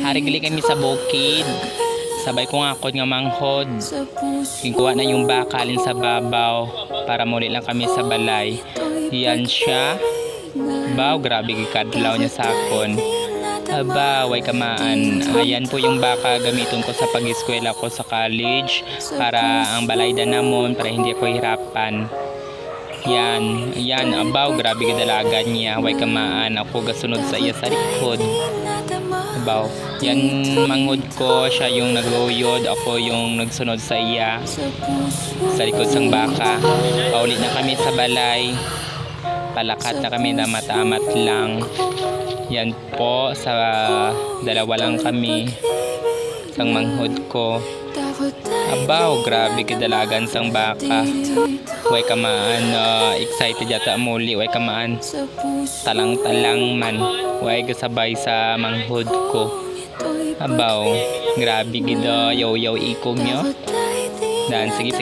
Harigli kami sa bukid. Sabay ko nga ako nga manghod. Kikuha na yung bakalin sa babaw para muli lang kami sa balay. Yan siya. Baw, grabe kadlaw niya sa akon. Aba, way kamaan. Ayan po yung baka gamitin ko sa pag-eskwela ko sa college para ang balayda namon para hindi ako hirapan. Yan, abaw, grabe kadalagan niya. Way kamaan, ako gasunod sa iya sa likod. Abaw, yan manghod ko, siya yung naguyod, ako yung nagsunod sa iya sa likod sang baka. Paulit na kami sa balay. Palakat na kami na matamat lang. Yan po, sa dalawa lang kami sang manghod ko. Abaw, grabe kadalagan sang baka. Way kamaan, excited yata muli. Way kamaan, talang-talang man. Way kasabay sa manghod ko. Abaw, grabe gid yaw-yaw ikog nyo. Dan, sige.